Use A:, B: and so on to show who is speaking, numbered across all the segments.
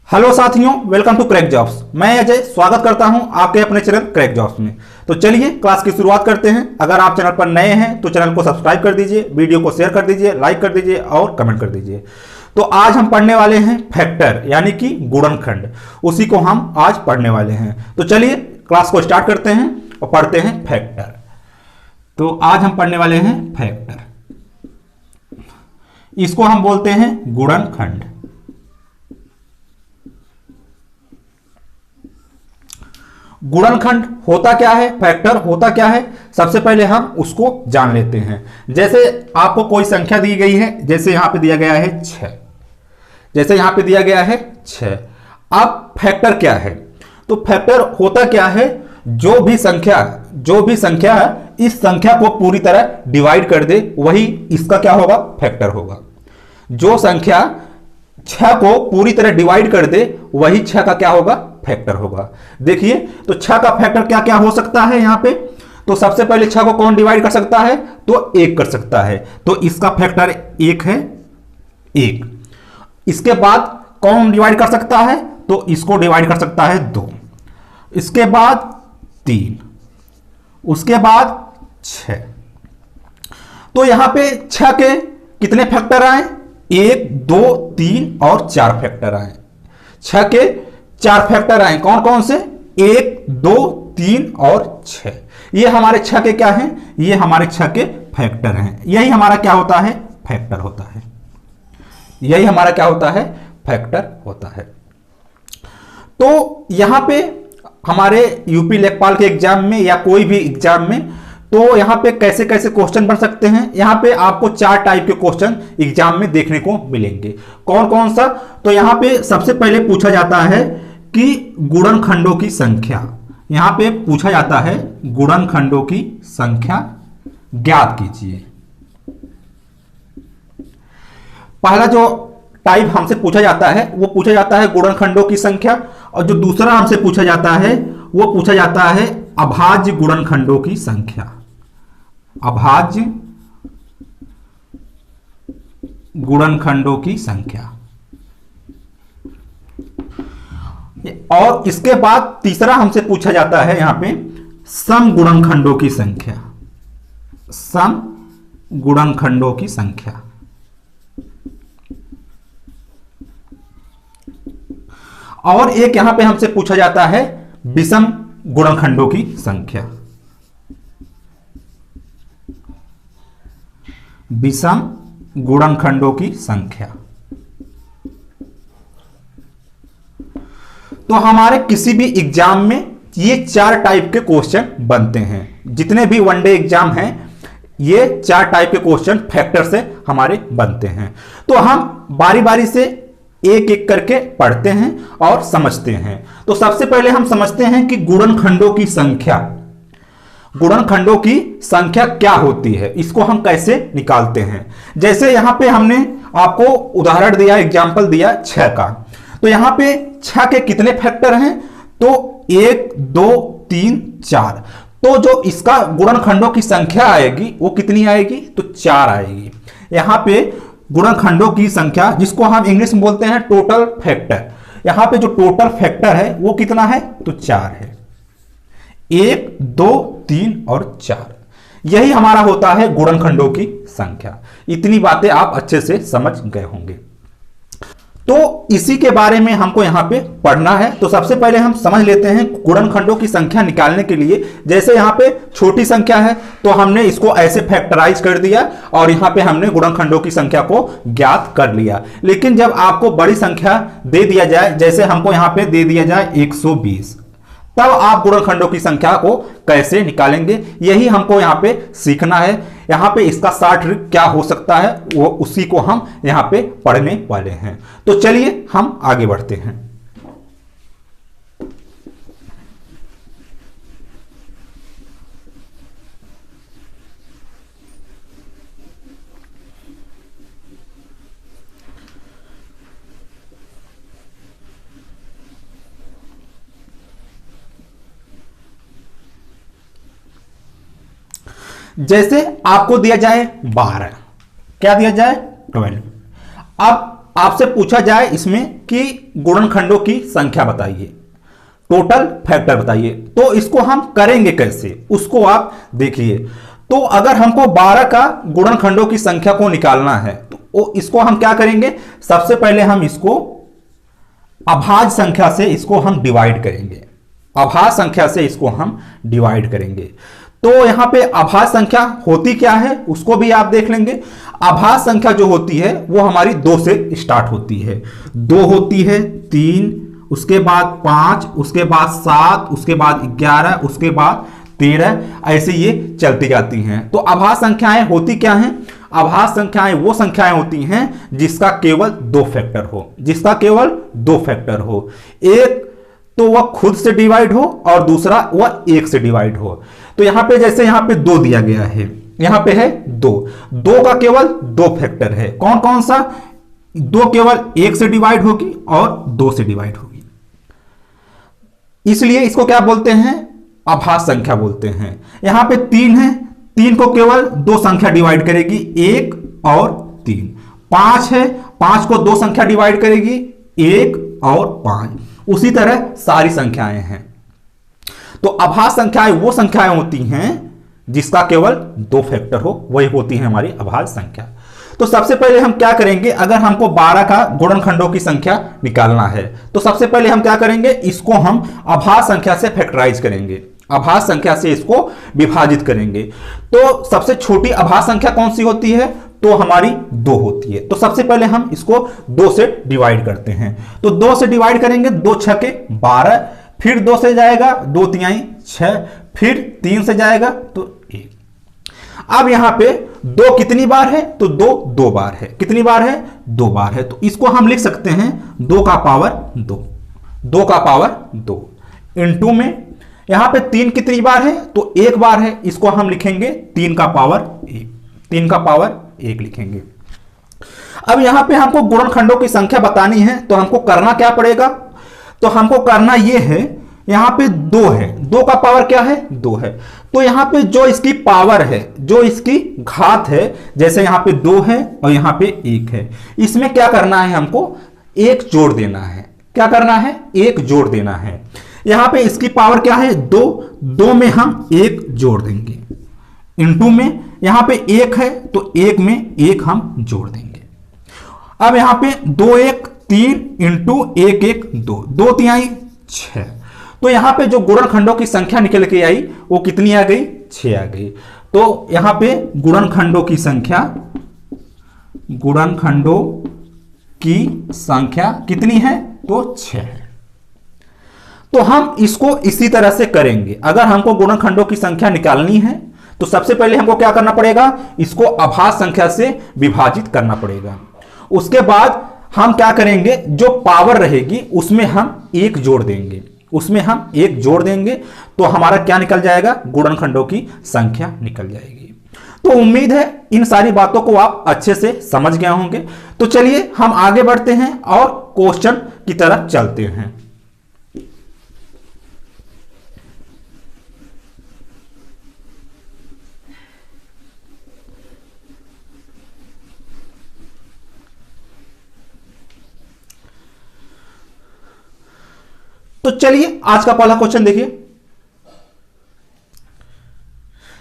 A: Hello साथियों, welcome to crack jobs. मैं अजय स्वागत करता हूं आपके अपने चैनल क्रैक जॉब्स में। तो चलिए क्लास की शुरुआत करते हैं। अगर आप चैनल पर नए हैं तो चैनल को सब्सक्राइब कर दीजिए, वीडियो को शेयर कर दीजिए, लाइक कर दीजिए और कमेंट कर दीजिए। तो आज हम पढ़ने वाले हैं फैक्टर यानी कि गुणनखंड, उसी को हम आज पढ़ने वाले हैं। तो चलिए क्लास को स्टार्ट करते हैं और पढ़ते हैं फैक्टर। तो आज हम पढ़ने वाले हैं फैक्टर, इसको हम बोलते हैं गुणनखंड। गुणनखंड होता क्या है, फैक्टर होता क्या है, सबसे पहले हम उसको जान लेते हैं। जैसे आपको कोई संख्या दी गई है, जैसे यहां पे दिया गया है 6, जैसे यहां पे दिया गया है 6। अब फैक्टर क्या है? तो फैक्टर होता क्या है, जो भी संख्या है इस संख्या को पूरी तरह डिवाइड कर दे, वही इसका क्या होगा, फैक्टर होगा। जो संख्या 6 को पूरी तरह डिवाइड कर दे वही 6 का क्या होगा, फैक्टर होगा। देखिए तो 6 का फैक्टर क्या क्या हो सकता है यहां पे। तो सबसे पहले 6 को कौन डिवाइड कर सकता है, तो 1 कर सकता है, तो इसका फैक्टर 1 है, 1। इसके बाद कौन डिवाइड कर सकता है, तो इसको डिवाइड कर सकता है 2, इसके बाद 3, उसके बाद 6। तो यहां पे 6 के कितने फैक्टर आए, 1 2 3 और 4 फैक्टर आए। 6 के 4 फैक्टर आए, कौन कौन से, 1 2 3 और 6। ये हमारे 6 के क्या हैं, ये हमारे 6 के फैक्टर हैं। यही हमारा क्या होता है, फैक्टर होता है। यही हमारा क्या होता है, फैक्टर होता है। तो यहां पे हमारे यूपी लेखपाल के एग्जाम में या कोई भी एग्जाम में, तो यहां पे कैसे कैसे क्वेश्चन बन सकते हैं। यहां पे आपको 4 टाइप के क्वेश्चन एग्जाम में देखने को मिलेंगे। कौन कौन सा, तो यहां पे सबसे पहले पूछा जाता है कि गुणनखंडों की संख्या। यहां पे पूछा जाता है गुणनखंडों की संख्या ज्ञात कीजिए। पहला जो टाइप हमसे पूछा जाता है वो पूछा जाता है गुणनखंडों की संख्या, और जो दूसरा हमसे पूछा जाता है वो पूछा जाता है अभाज्य गुणनखंडों की संख्या। अभाज्य गुणनखंडों की संख्या। और इसके बाद तीसरा हमसे पूछा जाता है यहां पे सम गुणनखंडों की संख्या। सम गुणनखंडों की संख्या। और एक यहां पे हमसे पूछा जाता है विषम गुणनखंडों की संख्या। विषम गुणनखंडों की संख्या। तो हमारे किसी भी एग्जाम में ये 4 टाइप के क्वेश्चन बनते हैं। जितने भी वनडे एग्जाम हैं ये 4 टाइप के क्वेश्चन फैक्टर से हमारे बनते हैं। तो हम बारी बारी से एक एक करके पढ़ते हैं और समझते हैं। तो सबसे पहले हम समझते हैं कि गुणनखंडों की संख्या, गुणनखंडों की संख्या क्या होती है, इसको हम कैसे निकालते हैं। जैसे यहां पे हमने आपको उदाहरण दिया, एग्जाम्पल दिया 6 का। तो यहां पे 6 के कितने फैक्टर हैं, तो 1 2 3 4। तो जो इसका गुणनखंडों की संख्या आएगी वो कितनी आएगी, तो 4 आएगी। यहां पे गुणनखंडों की संख्या, जिसको हम इंग्लिश में बोलते हैं टोटल फैक्टर, यहां पे जो टोटल फैक्टर है वो कितना है, तो 4 है। 1 2 3 और 4, यही हमारा होता है गुणनखंडों की संख्या। इतनी बातें आप अच्छे से समझ गए होंगे। तो इसी के बारे में हमको यहां पे पढ़ना है। तो सबसे पहले हम समझ लेते हैं गुणनखंडों की संख्या निकालने के लिए। जैसे यहां पे छोटी संख्या है तो हमने इसको ऐसे फैक्टराइज कर दिया और यहां पे हमने गुणनखंडों की संख्या को ज्ञात कर लिया। लेकिन जब आपको बड़ी संख्या दे दिया जाए, जैसे हमको यहां पे दे दिया जाए 120, तब आप गुणनखंडों की संख्या को कैसे निकालेंगे, यही हमको यहां पे सीखना है। यहां पे इसका शॉर्ट ट्रिक क्या हो सकता है वो उसी को हम यहां पे पढ़ने वाले हैं। तो चलिए हम आगे बढ़ते हैं। जैसे आपको दिया जाए 12, क्या दिया जाए 12। अब आपसे पूछा जाए इसमें कि गुणनखंडों की संख्या बताइए, टोटल फैक्टर बताइए, तो इसको हम करेंगे कैसे उसको आप देखिए। तो अगर हमको 12 का गुणनखंडों की संख्या को निकालना है तो इसको हम क्या करेंगे, सबसे पहले हम इसको अभाज्य संख्या से इसको हम डिवाइड करेंगे, अभाज्य संख्या से इसको हम डिवाइड करेंगे। तो यहां पे अभाज्य संख्या होती क्या है उसको भी आप देख लेंगे। अभाज्य संख्या जो होती है वो हमारी 2 से स्टार्ट होती है, 2 होती है, 3, उसके बाद 5, उसके बाद 7, उसके बाद 11, उसके बाद 13, ऐसे ये चलती जाती हैं। तो अभाज्य संख्याएं होती क्या हैं, अभाज्य संख्याएं वो संख्याएं होती हैं जिसका केवल 2 फैक्टर हो, जिसका केवल 2 फैक्टर हो, एक तो वह खुद से डिवाइड हो और दूसरा वह 1 से डिवाइड हो। तो यहां पे जैसे यहां पे 2 दिया गया है, यहां पे है 2, 2 का केवल 2 फैक्टर है, कौन कौन सा, 2 केवल 1 से डिवाइड होगी और 2 से डिवाइड होगी, इसलिए इसको क्या बोलते हैं, अभाज्य संख्या बोलते हैं। यहां पे 3 है, 3 को केवल 2 संख्या डिवाइड करेगी, 1 और 3। 5 है, 5 को 2 संख्या डिवाइड करेगी, 1 और 5। उसी तरह सारी संख्याएं हैं। तो अभाज्य संख्याएं वो संख्याएं होती हैं जिसका केवल 2 फैक्टर हो, वही होती है हमारी अभाज्य संख्या। तो सबसे पहले हम क्या करेंगे, अगर हमको 12 का गुणनखंडों की संख्या निकालना है तो सबसे पहले हम क्या करेंगे, इसको हम अभाज्य संख्या से फैक्टराइज करेंगे, अभाज्य संख्या से इसको विभाजित करेंगे। तो सबसे छोटी अभाज्य संख्या कौन सी होती है, तो हमारी 2 होती है। तो सबसे पहले हम इसको 2 से डिवाइड करते हैं। तो 2 से डिवाइड करेंगे, 2 छके 12, फिर 2 से जाएगा 2 तिहाई 6, फिर 3 से जाएगा तो 1। अब यहां पे 2 कितनी बार है, तो 2 बार है, कितनी बार है, 2 बार है। तो इसको हम लिख सकते हैं 2 का पावर 2, 2 का पावर 2 इंटू में यहां पे 3 कितनी बार है, तो 1 बार है, इसको हम लिखेंगे 3 का पावर 1, 3 का पावर 1 लिखेंगे। अब यहां पे हमको गुणनखंडों की संख्या बतानी है तो हमको करना क्या पड़ेगा, तो हमको करना यह है, यहां पे 2 है, 2 का पावर क्या है, 2 है। तो यहां पे जो इसकी पावर है, जो इसकी घात है, जैसे यहां पे 2 है और यहां पे 1 है, इसमें क्या करना है, हमको 1 जोड़ देना है। क्या करना है, 1 जोड़ देना है। यहां पे इसकी पावर क्या है, 2, 2 में हम 1 जोड़ देंगे, इंटू में यहां पे 1 है तो 1 में 1 हम जोड़ देंगे। अब यहां पे 2 1 3 इंटू 1 1 2, 2 तिहाई 6। तो यहां पे जो गुणनखंडों की संख्या निकल के आई वो कितनी आ गई, 6 आ गई। तो यहां पे गुणनखंडों की संख्या, गुणनखंडों की संख्या कितनी है, तो 6 है। तो हम इसको इसी तरह से करेंगे। अगर हमको गुणनखंडों की संख्या निकालनी है तो सबसे पहले हमको क्या करना पड़ेगा, इसको अभाज्य संख्या से विभाजित करना पड़ेगा। उसके बाद हम क्या करेंगे, जो पावर रहेगी उसमें हम 1 जोड़ देंगे, उसमें हम 1 जोड़ देंगे तो हमारा क्या निकल जाएगा, गुणनखंडों की संख्या निकल जाएगी। तो उम्मीद है इन सारी बातों को आप अच्छे से समझ गए होंगे। तो चलिए हम आगे बढ़ते हैं और क्वेश्चन की तरफ चलते हैं। तो चलिए आज का पहला क्वेश्चन देखिए,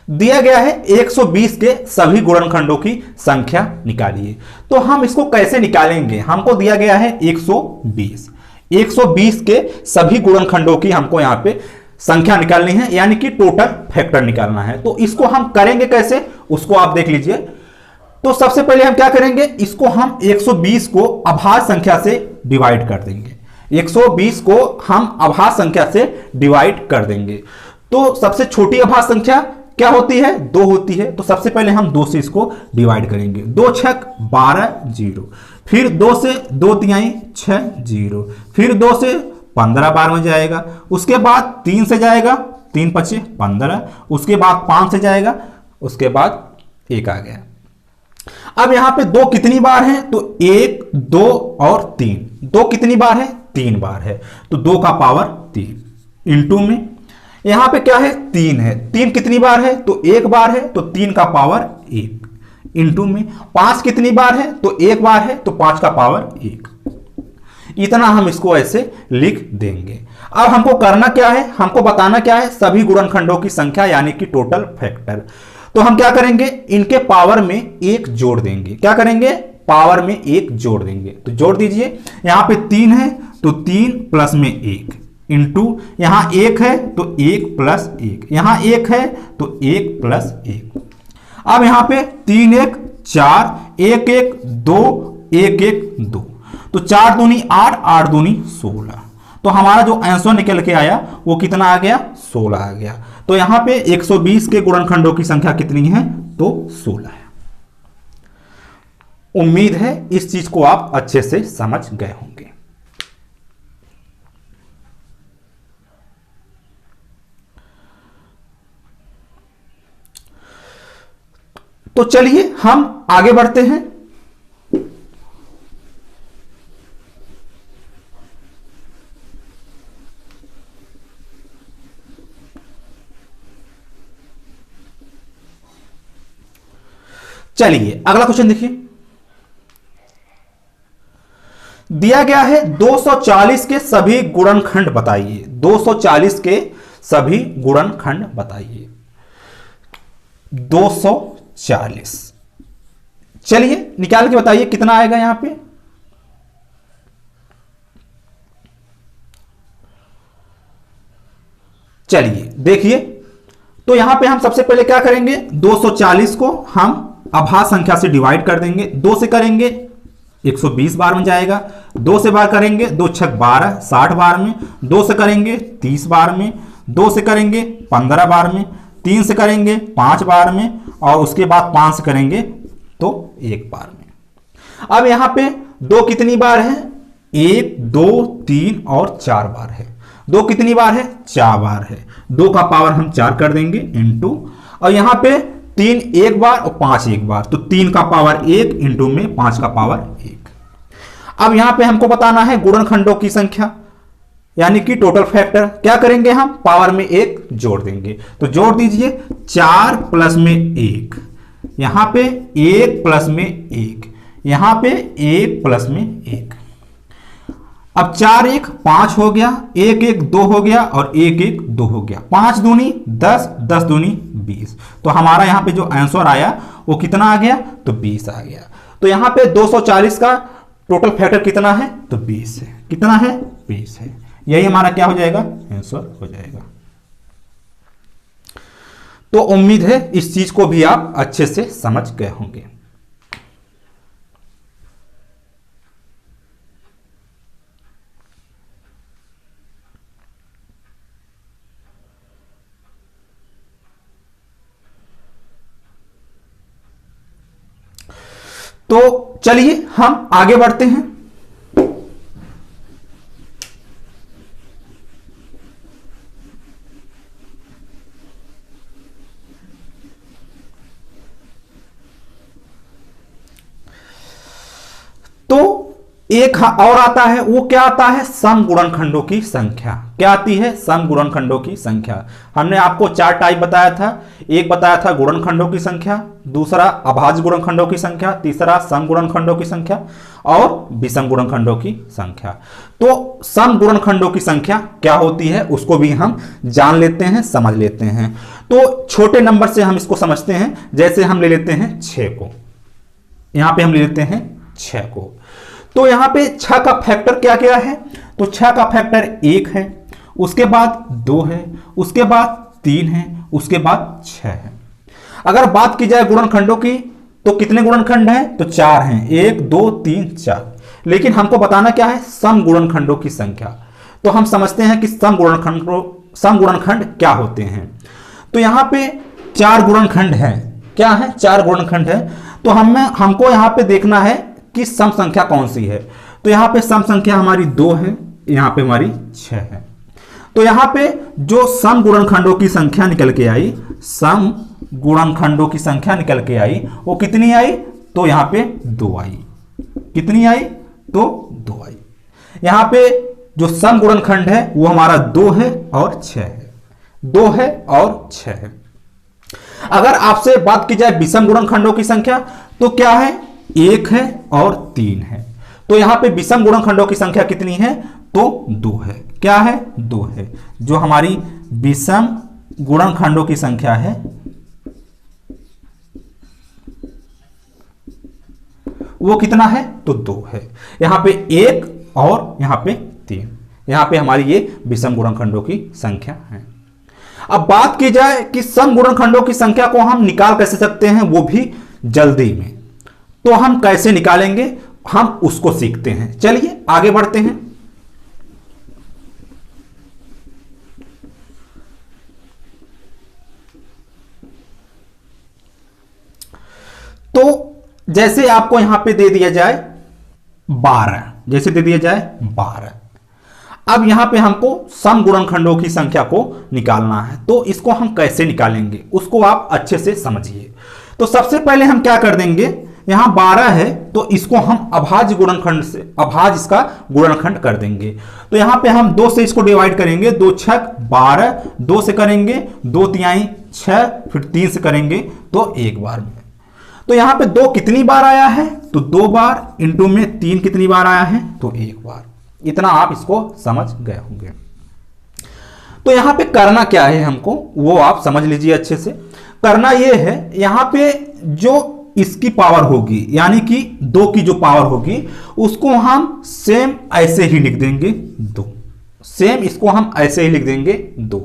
A: दिया गया है 120 के सभी गुणनखंडों की संख्या निकालिए। तो हम इसको कैसे निकालेंगे, हमको दिया गया है 120, 120 के सभी गुणनखंडों की हमको यहां पे संख्या निकालनी है, यानी कि टोटल फैक्टर निकालना है। तो इसको हम करेंगे कैसे, उसको आप देख लीजिए। तो सबसे पहले हम क्या करेंगे, इसको हम 120 को अभाज्य संख्या से डिवाइड कर देंगे, 120 को हम अभाज्य संख्या से डिवाइड कर देंगे। तो सबसे छोटी अभाज्य संख्या क्या होती है, 2 होती है। तो सबसे पहले हम 2 से इसको डिवाइड करेंगे, 2 छक 12 0, फिर 2 से 2 तिहाई 6 0, फिर 2 से 15 बार में जाएगा, उसके बाद 3 से जाएगा, 3 पचे 15, उसके बाद 5 से जाएगा, उसके बाद 1 आ गया। अब यहां पे 2 कितनी बार है, तो 1 2 और 3, 2 कितनी बार है, 3 बार है। तो 2 का पावर 3 इंटू में यहां पे क्या है, 3 है, 3 कितनी बार है, तो 1 बार है, तो 3 का पावर 1 इंटू में 5 कितनी बार है, तो एक बार है, तो 5 का पावर 1। इतना हम इसको ऐसे लिख देंगे। अब हमको करना क्या है, हमको बताना क्या है, सभी गुणनखंडों की संख्या यानी कि टोटल फैक्टर। तो हम क्या करेंगे, इनके पावर में 1 जोड़ देंगे। क्या करेंगे, पावर में 1 जोड़ देंगे। तो जोड़ दीजिए, यहां पे 3 है तो 3 प्लस में 1 इंटू, यहां 1 है तो 1 प्लस 1, यहां 1 है तो 1 प्लस 1। अब यहां पे 3 1 4, 1 1 2, 1 1 2, तो 4 दूनी 8, 8 दूनी 16। तो हमारा जो आंसर निकल के आया वो कितना आ गया, 16 आ गया। तो यहां पे 120 के गुणनखंडों की संख्या कितनी है, तो 16 है। उम्मीद है इस चीज को आप अच्छे से समझ गए होंगे। तो चलिए हम आगे बढ़ते हैं। चलिए अगला क्वेश्चन देखिए, दिया गया है 240 के सभी गुणनखंड बताइए। 240 के सभी गुणनखंड बताइए। 240, चलिए निकाल के बताइए कितना आएगा यहां पे। चलिए देखिए, तो यहां पे हम सबसे पहले क्या करेंगे, 240 को हम अभाज्य संख्या से डिवाइड कर देंगे। 2 से करेंगे 120 बार में जाएगा, 2 से बार करेंगे 2 छक 12 60 बार में, 2 से करेंगे 30 बार में, 2 से करेंगे 15 बार में, 3 से करेंगे 5 बार में, और उसके बाद 5 से करेंगे तो 1 बार में। अब यहां पे 2 कितनी बार है, 1 2 3 और 4 बार है। 2 कितनी बार है, 4 बार है। 2 का पावर हम 4 कर देंगे इंटू, और यहां पे 3 एक बार और 5 एक बार, तो 3 का पावर 1 इंटू में 5 का पावर 1। अब यहां पे हमको बताना है गुणनखंडों की संख्या यानी कि टोटल फैक्टर। क्या करेंगे, हम पावर में 1 जोड़ देंगे। तो जोड़ दीजिए, 4 प्लस में 1, यहां पे 1 प्लस में 1, यहां पे 1 प्लस में 1। अब 4 1 5 हो गया, 1 1 2 हो गया, और 1 1 2 हो गया। 5 दूनी 10, 10 दूनी 20। तो हमारा यहां पे जो आंसर आया वो कितना आ गया, तो 20 आ गया। तो यहां पे 240 का टोटल फैक्टर कितना है, तो 20 है। कितना है, 20 है। यही हमारा क्या हो जाएगा, आंसर हो जाएगा। तो उम्मीद है इस चीज को भी आप अच्छे से समझ गए होंगे। तो चलिए हम आगे बढ़ते हैं। तो एक और आता है, वो क्या आता है, सम गुणनखंडों की संख्या। क्या आती है, सम गुणनखंडों की संख्या। हमने आपको 4 टाइप बताया था। एक बताया था गुणनखंडों की संख्या, दूसरा अभाज्य गुणनखंडों की संख्या, तीसरा सम गुणनखंडों की संख्या, और विषम गुणनखंडों की संख्या। तो सम गुणनखंडों की संख्या क्या होती है उसको भी हम जान लेते हैं, समझ लेते हैं। तो छोटे नंबर से हम इसको समझते हैं। जैसे हम ले लेते हैं 6 को, यहां पे हम ले लेते हैं 6 को। तो यहां पे 6 का फैक्टर क्या क्या है, तो 6 का फैक्टर 1 है, उसके बाद 2 है, उसके बाद 3 है, उसके बाद 6 है। अगर बात की जाए गुणनखंडों की तो कितने गुणनखंड हैं, तो 4 हैं, 1 2 3 4। लेकिन हमको बताना क्या है, सम गुणनखंडों की संख्या। तो हम समझते हैं कि सम गुणनखंड क्या होते हैं। तो यहां पे 4 गुणनखंड हैं। क्या है, 4 गुणनखंड है। तो हमको यहां पे देखना है कि सम संख्या कौन सी है। तो यहां पे सम संख्या हमारी 2 है, यहां पे हमारी 6 है। तो यहां पे जो सम गुणनखंडों की संख्या निकल के आई, सम गुणनखंडों की संख्या निकल के आई, वो कितनी आई, तो यहां पे 2 आई। कितनी आई, तो 2 आई। यहां पे जो सम गुणनखंड है वो हमारा 2 है और 6 है। 2 है और 6 है। अगर आपसे बात की जाए विषम गुणनखंडों की संख्या, तो क्या है, 1 है और 3 है। तो यहां पे विषम गुणनखंडों की संख्या कितनी है, तो 2 है। क्या है, 2 है। जो हमारी विषम गुणनखंडों की संख्या है वो कितना है, तो 2 है। यहां पे 1 और यहां पे 3, यहां पे हमारी ये विषम गुणनखंडों की संख्या है। अब बात की जाए कि सम गुणनखंडों की संख्या को हम निकाल कैसे सकते हैं, वो भी जल्दी में। तो हम कैसे निकालेंगे, हम उसको सीखते हैं। चलिए आगे बढ़ते हैं। तो जैसे आपको यहां पे दे दिया जाए 12, जैसे दे दिया जाए 12। अब यहां पे हमको सम गुणनखंडों की संख्या को निकालना है, तो इसको हम कैसे निकालेंगे उसको आप अच्छे से समझिए। तो सबसे पहले हम क्या कर देंगे, यहां 12 है तो इसको हम अभाज्य गुणनखंड से, अभाज्य इसका गुणनखंड कर देंगे। तो यहां पे हम 2 से इसको डिवाइड करेंगे, 2 छक 12, 2 से करेंगे 2 तिहाई 6, फिर 3 से करेंगे तो 1 बार में। तो यहां पे 2 कितनी बार आया है, तो 2 बार, इंटू में 3 कितनी बार आया है, तो 1 बार। इतना आप इसको समझ गए होंगे। तो यहां पे करना क्या है हमको, वो आप समझ लीजिए अच्छे से। करना ये है, यहां पे जो इसकी पावर होगी, यानी कि 2 की जो पावर होगी उसको हम सेम ऐसे ही लिख देंगे 2, सेम इसको हम ऐसे ही लिख देंगे 2।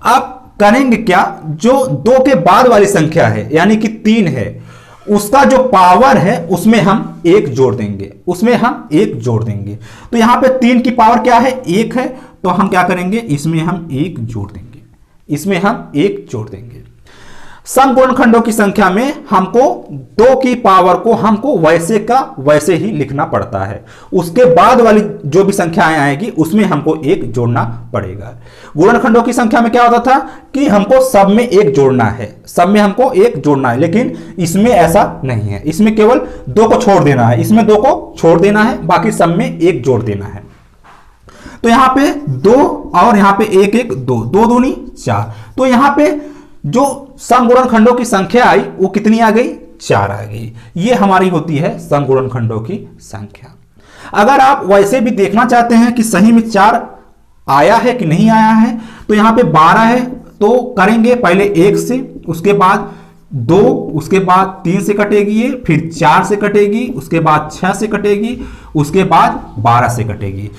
A: अब करेंगे क्या, जो 2 के बाद वाली संख्या है यानी कि 3 है, उसका जो पावर है उसमें हम 1 जोड़ देंगे, उसमें हम 1 जोड़ देंगे। तो यहां पे 3 की पावर क्या है, 1 है, तो हम क्या करेंगे, इसमें हम 1 जोड़ देंगे, इसमें हम 1 जोड़ देंगे। सम गुणनखंडों की संख्या में हमको 2 की पावर को हमको वैसे का वैसे ही लिखना पड़ता है, उसके बाद वाली जो भी संख्याएं आएगी उसमें हमको 1 जोड़ना पड़ेगा। गुणनखंडों की संख्या में क्या होता था कि हमको सब में 1 जोड़ना है, सब में हमको 1 जोड़ना है, लेकिन इसमें ऐसा नहीं है, इसमें केवल 2 को छोड़ देना है, इसमें 2 को छोड़ देना है, बाकी सब में 1 जोड़ देना है। तो यहां पे 2 और यहां पे 1 1 2, 2 दूनी 4। तो यहां पे जो सम गुणनखंडों की संख्या आई वो कितनी आ गई, 4 आ गई। ये हमारी होती है सम गुणनखंडों की संख्या। अगर आप वैसे भी देखना चाहते हैं कि सही में 4 आया है कि नहीं आया है, तो यहां पे 12 है तो करेंगे पहले 1 से, उसके बाद 2, उसके बाद 3 से कटेगी ये, फिर 4 से कटेगी, उसके बाद 6 से कटेगी, उसके बाद 12 से कटेगी।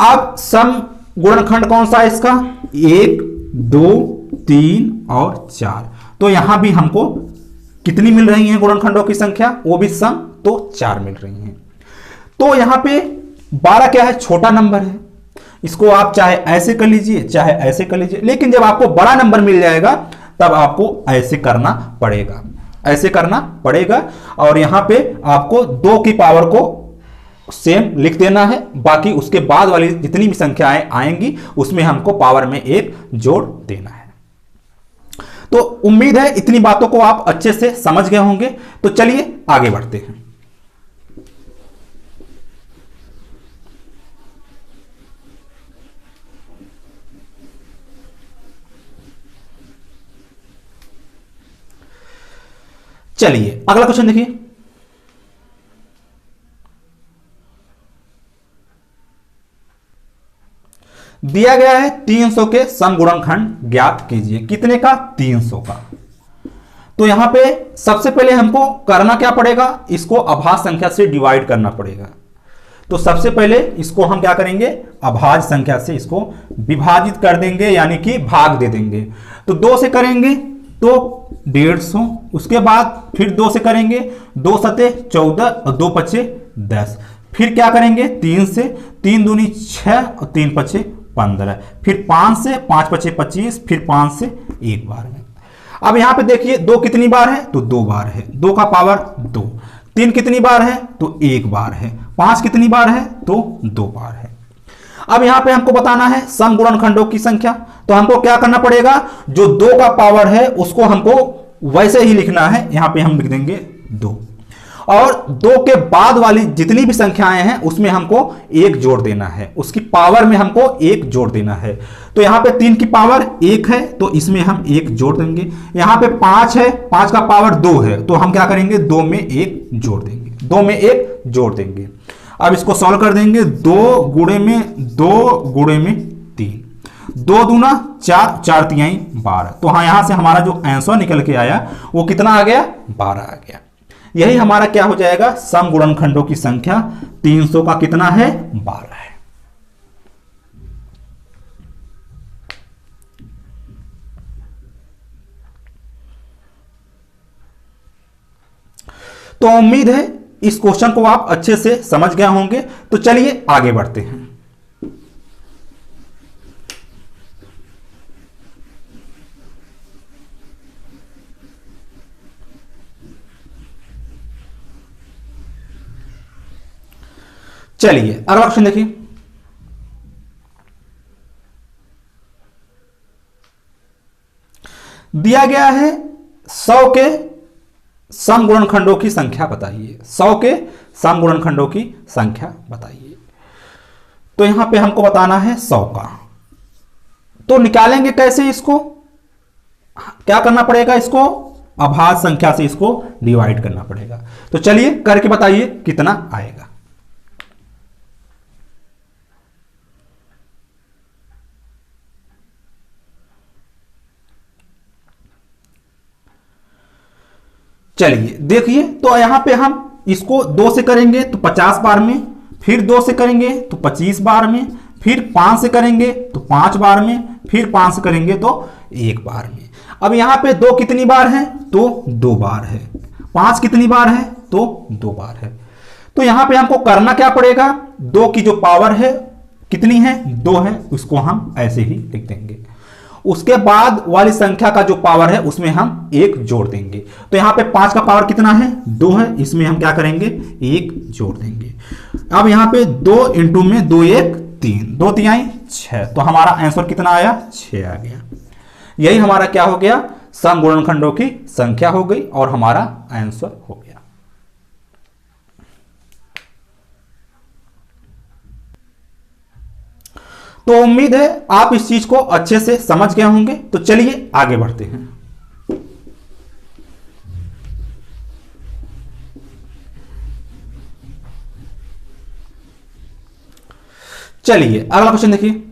A: अब सम गुणनखंड कौन सा है इसका, 1 2 3 और 4। तो यहां भी हमको कितनी मिल रही है गुणनखंडों की संख्या, वो भी सम, तो 4 मिल रही हैं। तो यहां पे 12 क्या है, छोटा नंबर है, इसको आप चाहे ऐसे कर लीजिए चाहे ऐसे कर लीजिए, लेकिन जब आपको बड़ा नंबर मिल जाएगा तब आपको ऐसे करना पड़ेगा, ऐसे करना पड़ेगा। और यहां पे आपको 2 की पावर को सेम लिख देना है, बाकी उसके बाद वाली जितनी भी संख्याएं आएंगी उसमें हमको पावर में 1 जोड़ देना है। तो उम्मीद है इतनी बातों को आप अच्छे से समझ गए होंगे। तो चलिए आगे बढ़ते हैं। चलिए अगला क्वेश्चन देखिए। दिया गया है 300 के सम गुणनखंड ज्ञात कीजिए। कितने का, 300 का। तो यहां पे सबसे पहले हमको करना क्या पड़ेगा, इसको अभाज्य संख्या से डिवाइड करना पड़ेगा। तो सबसे पहले इसको हम क्या करेंगे, अभाज्य संख्या से इसको विभाजित कर देंगे, यानी कि भाग दे देंगे। तो 2 से करेंगे तो 150, उसके बाद फिर 2 से करेंगे, 2 सते 14 और 2 पचे 10। फिर क्या करेंगे, 3 से, 3 दूनी 6 और 3 पचे 15, फिर 5 से, 5 पचे 25, फिर 5 से 1 बार में। अब यहां पे देखिए 2 कितनी बार है, तो 2 बार है, 2 का पावर 2। 3 कितनी बार है, तो 1 बार है। 5 कितनी बार है, तो 2 बार है। अब यहां पे हमको बताना है सम गुणनखंडों की संख्या। तो हमको क्या करना पड़ेगा, जो 2 का पावर है उसको हमको वैसे ही लिखना है, यहां पे हम लिख देंगे 2। और 2 के बाद वाली जितनी भी संख्याएं हैं उसमें हमको 1 जोड़ देना है, उसकी पावर में हमको 1 जोड़ देना है। तो यहां पे 3 की पावर 1 है तो इसमें हम 1 जोड़ देंगे। यहां पे 5 है, 5 का पावर 2 है तो हम क्या करेंगे 2 में 1 जोड़ देंगे, 2 में 1 जोड़ देंगे। अब इसको सॉल्व कर देंगे, 2 गुणे में 3, 2 दूना 4, 4 तिहाई 12। तो हाँ यहां से हमारा जो आंसर निकल के आया वो कितना आ गया, 12 आ गया। यही हमारा क्या हो जाएगा, सम गुणनखंडों की संख्या 300 का कितना है, 12 है। तो उम्मीद है इस क्वेश्चन को आप अच्छे से समझ गए होंगे। तो चलिए आगे बढ़ते हैं। चलिए अगला क्वेश्चन देखिए। दिया गया है 100 के सम गुणनखंडों की संख्या बताइए, 100 के सम गुणनखंडों की संख्या बताइए। तो यहां पे हमको बताना है 100 का, तो निकालेंगे कैसे इसको, क्या करना पड़ेगा, इसको अभाज्य संख्या से इसको डिवाइड करना पड़ेगा। तो चलिए करके बताइए कितना आएगा। चलिए देखिए, तो यहां पे हम इसको 2 से करेंगे तो 50 बार में, फिर 2 से करेंगे तो 25 बार में, फिर 5 से करेंगे तो 5 बार में, फिर 5 से करेंगे तो 1 बार में। अब यहां पे 2 कितनी बार है, तो 2 बार है। 5 कितनी बार है, तो 2 बार है। तो यहां पे हमको करना क्या पड़ेगा, 2 की जो पावर है कितनी है, 2 है, उसको हम ऐसे ही लिख देंगे। उसके बाद वाली संख्या का जो पावर है उसमें हम 1 जोड़ देंगे। तो यहां पे 5 का पावर कितना है, 2 है, इसमें हम क्या करेंगे 1 जोड़ देंगे। अब यहां पे 2 इंटू में 2 1 3, 2 तिहाई 6, तो हमारा आंसर कितना आया, 6 आ गया। यही हमारा क्या हो गया, सम गुणनखंडों की संख्या हो गई और हमारा आंसर हो गया। तो उम्मीद है आप इस चीज को अच्छे से समझ गए होंगे। तो चलिए आगे बढ़ते हैं। चलिए अगला क्वेश्चन देखिए।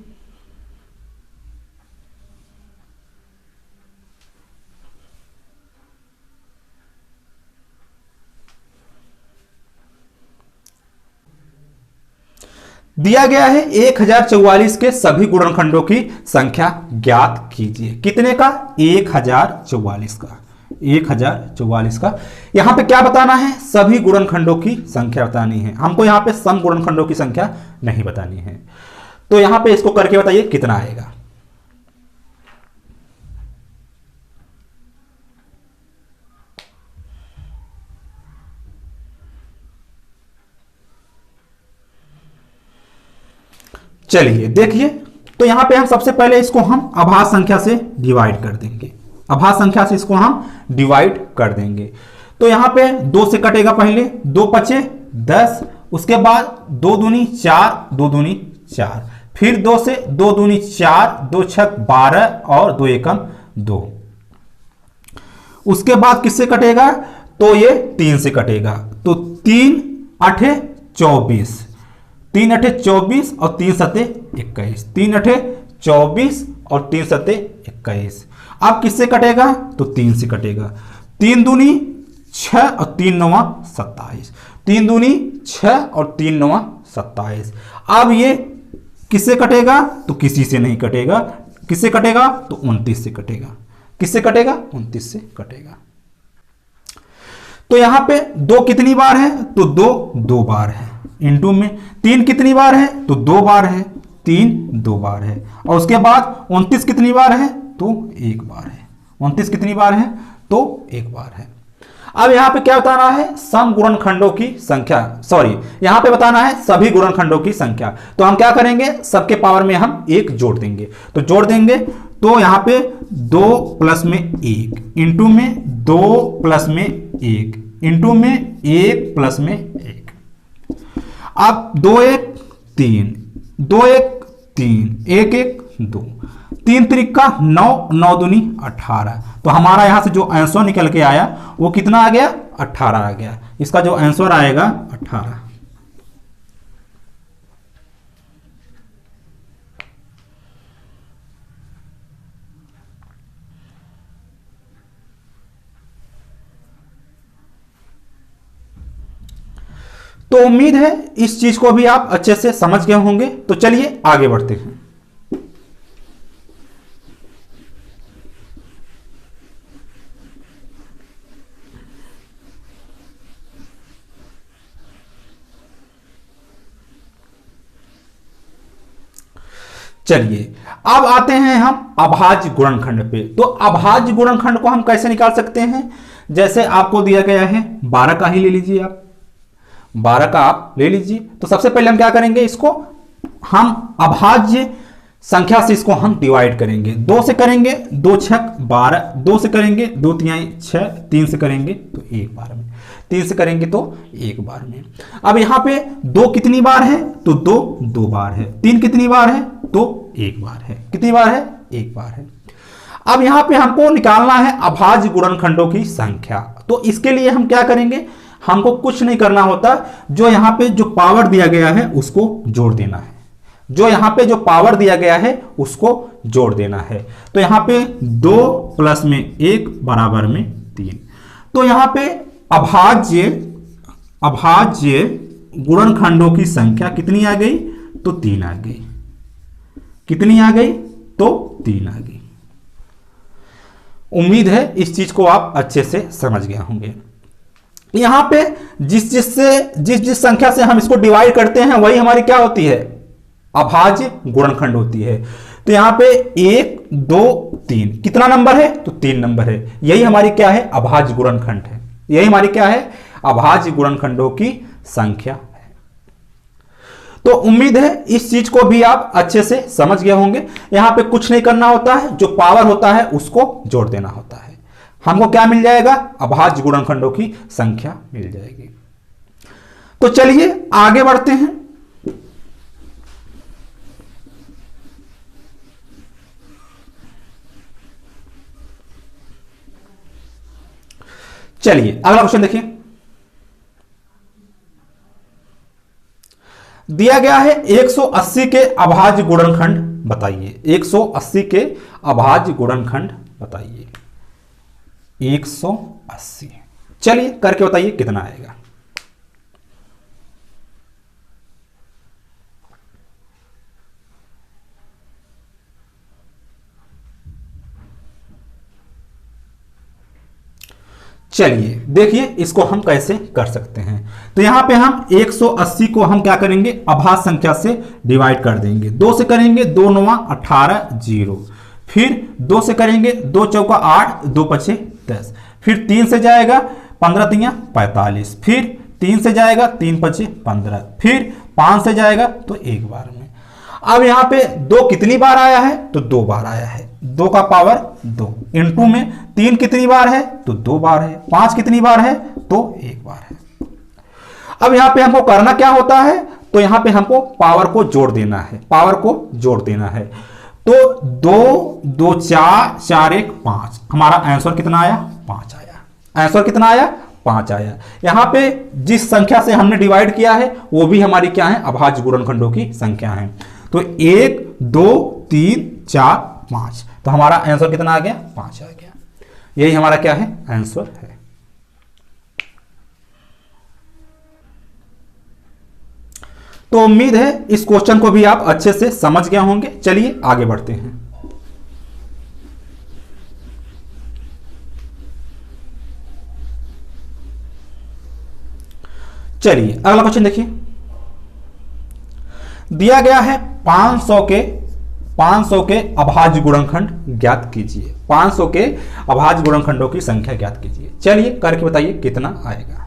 A: दिया गया है 1044 के सभी गुणनखंडों की संख्या ज्ञात कीजिए। कितने का, 1044 का, 1044 का। यहां पे क्या बताना है, सभी गुणनखंडों की संख्या बतानी है हमको, यहां पे सम गुणनखंडों की संख्या नहीं बतानी है। तो यहां पे इसको करके बताइए कितना आएगा। चलिए देखिए, तो यहां पे हम सबसे पहले इसको हम अभाज्य संख्या से डिवाइड कर देंगे, अभाज्य संख्या से इसको हम डिवाइड कर देंगे। तो यहां पे 2 से कटेगा, पहले 2 पचे 10, उसके बाद 2 दूनी 4, 2 दूनी 4, फिर 2 से 2 दूनी 4, 2 छक 12 और 2 एकम 2। उसके बाद किससे कटेगा, तो ये 3 से कटेगा। तो 3 8 24, 3 8 24 और 3 7 21, 3 8 24 और 3 7 21। अब किससे कटेगा, तो 3 से कटेगा। 3 दूनी 6 और 3 9 27, 3 दूनी 6 और 3 9 27। अब ये किससे कटेगा, तो किसी से नहीं कटेगा। किससे कटेगा, तो 29 से कटेगा। किससे कटेगा, 29 से कटेगा। तो यहां पे 2 कितनी बार है, तो 2 बार है। इंटू में 3 कितनी बार है, तो 2 बार है, 3 2 बार है। और उसके बाद 29 कितनी बार है, तो 1 बार है। 29 कितनी बार है, तो 1 बार है। अब यहां पे क्या बताना है, सम गुणनखंडों की संख्या, सॉरी यहां पे बताना है सभी गुणनखंडों की संख्या। तो हम क्या करेंगे, सबके पावर में हम 1 जोड़ देंगे। तो जोड़ देंगे तो यहां पे 2 प्लस में 1 इंटू में 2 प्लस में 1 इंटू में 1 प्लस में 1। अब 2 1 3, 2 1 3, 1 1 2, 3 त्रिक 9, 9 दूनी 18। तो हमारा यहां से जो आंसर निकल के आया वो कितना आ गया? 18 आ गया। इसका जो आंसर आएगा 18। तो उम्मीद है इस चीज को भी आप अच्छे से समझ गए होंगे। तो चलिए आगे बढ़ते हैं। चलिए अब आते हैं हम अभाज्य गुणनखंड पे। तो अभाज्य गुणनखंड को हम कैसे निकाल सकते हैं? जैसे आपको दिया गया है 12 का ही ले लीजिए, आप 12 का आप ले लीजिए। तो सबसे पहले हम क्या करेंगे, इसको हम अभाज्य संख्या से इसको हम डिवाइड करेंगे। 2 से करेंगे 2 छक 12, 2 से करेंगे 2 तिहाई 6, 3 से करेंगे तो एक बार में, 3 से करेंगे तो एक बार में। अब यहां पे 2 कितनी बार है? तो 2 2 बार है। 3 कितनी बार है? तो एक बार है। कितनी बार है? एक बार है। अब यहां पे हमको निकालना है अभाज्य गुणनखंडों की संख्या। तो इसके लिए हम क्या करेंगे, हमको कुछ नहीं करना होता, जो यहां पे जो पावर दिया गया है उसको जोड़ देना है। जो यहां पे जो पावर दिया गया है उसको जोड़ देना है। तो यहां पे 2 प्लस में 1 बराबर में 3। तो यहां पे अभाज्य गुणनखंडों की संख्या कितनी आ गई? तो 3 आ गई। कितनी आ गई? तो 3 आ गई। उम्मीद है इस चीज को आप अच्छे से समझ गए होंगे। यहां पे जिस संख्या से हम इसको डिवाइड करते हैं वही हमारी क्या होती है? अभाज्य गुणनखंड होती है। तो यहां पे 1 2 3 कितना नंबर है? तो 3 नंबर है। यही हमारी क्या है? अभाज्य गुणनखंड है। यही हमारी क्या है? अभाज्य गुणनखंडों की संख्या है। तो उम्मीद है इस चीज को भी आप अच्छे से समझ गए होंगे। यहां पे कुछ नहीं करना होता है, जो पावर होता है उसको जोड़ देना होता है। हमको क्या मिल जाएगा? अभाज्य गुणनखंडों की संख्या मिल जाएगी। तो चलिए आगे बढ़ते हैं। चलिए अगला क्वेश्चन देखिए। दिया गया है 180 के अभाज्य गुणनखंड बताइए। 180 के अभाज्य गुणनखंड बताइए। 180, चलिए करके बताइए कितना आएगा। चलिए देखिए इसको हम कैसे कर सकते हैं। तो यहां पे हम 180 को हम क्या करेंगे? अभाज्य संख्या से डिवाइड कर देंगे। 2 से करेंगे 2 9 18 0, फिर 2 से करेंगे 2 चौका 8, 2 पछे 10, फिर 3 से जाएगा 15 तिया 45, फिर 3 से जाएगा 3 पछे 15, फिर 5 से जाएगा तो एक बार में। अब यहां पे 2 कितनी बार आया है? तो 2 बार आया है। 2 का पावर 2 इंटू में 3 कितनी बार है? तो 2 बार है। 5 कितनी बार है? तो एक बार है। अब यहां पे हमको करना क्या होता है? तो यहां पे हमको पावर को जोड़ देना है। पावर को जोड़ देना है। तो 2 2 4 4 1 5, हमारा आंसर कितना आया? 5 आया। आंसर कितना आया? 5 आया। यहां पे जिस संख्या से हमने डिवाइड किया है वो भी हमारी क्या है? अभाज्य गुणनखंडों की संख्या है। तो 1 2 3 4 5, तो हमारा आंसर कितना आ गया? 5 आ गया। यही हमारा क्या है? आंसर है। तो उम्मीद है इस क्वेश्चन को भी आप अच्छे से समझ गए होंगे। चलिए आगे बढ़ते हैं। चलिए अगला क्वेश्चन देखिए। दिया गया है 500 के अभाज्य गुणनखंड ज्ञात कीजिए। 500 के अभाज्य गुणनखंडों की संख्या ज्ञात कीजिए। चलिए करके बताइए कितना आएगा।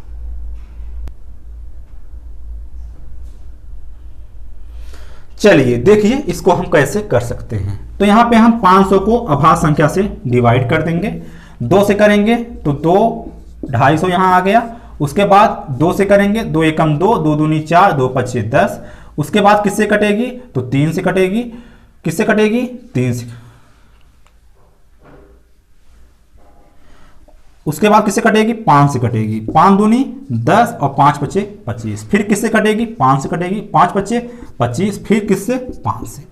A: चलिए देखिए इसको हम कैसे कर सकते हैं। तो यहां पे हम 500 को अभाज्य संख्या से डिवाइड कर देंगे। 2 से करेंगे तो 2 250 यहां आ गया, उसके बाद 2 से करेंगे, 2 एकम 2, 2 दूनी 4, 2 पच्चे 10। उसके बाद किससे कटेगी, तो 3 से कटेगी। किससे कटेगी, 3 से। उसके बाद किससे कटेगी, 5 से कटेगी। 5 दूनी 10 और 5 पच्चे 25। फिर किससे कटेगी, 5 से कटेगी। 5 पच्चे 25, फिर किससे, 5 से।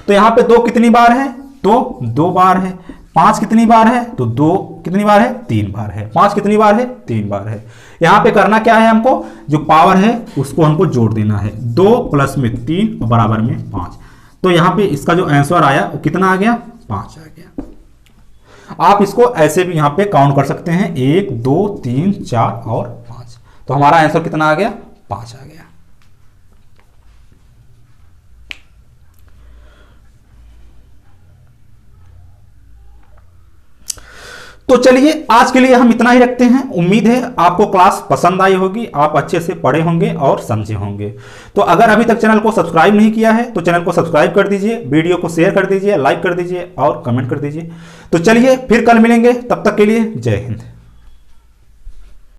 A: तो यहां पे 2 कितनी बार है, तो 2 बार है। 5 कितनी बार है, तो 2 कितनी बार है, 3 बार है। 5 कितनी बार है, 3 बार है। यहां पे करना क्या है, हमको जो पावर है उसको हमको जोड़ देना है। 2 प्लस में 3 और बराबर में 5। तो यहां पे इसका जो आंसर आया वो कितना आ गया, 5 आ गया। आप इसको ऐसे भी यहां पे काउंट कर सकते हैं, 1 2 3 4 और 5। तो हमारा आंसर कितना आ गया, 5 आ गया। तो चलिए आज के लिए हम इतना ही रखते हैं। उम्मीद है आपको क्लास पसंद आई होगी, आप अच्छे से पढ़े होंगे और समझे होंगे। तो अगर अभी तक चैनल को सब्सक्राइब नहीं किया है तो चैनल को सब्सक्राइब कर दीजिए, वीडियो को शेयर कर दीजिए, लाइक कर दीजिए और कमेंट कर दीजिए। तो चलिए फिर कल मिलेंगे, तब तक के लिए जय हिंद।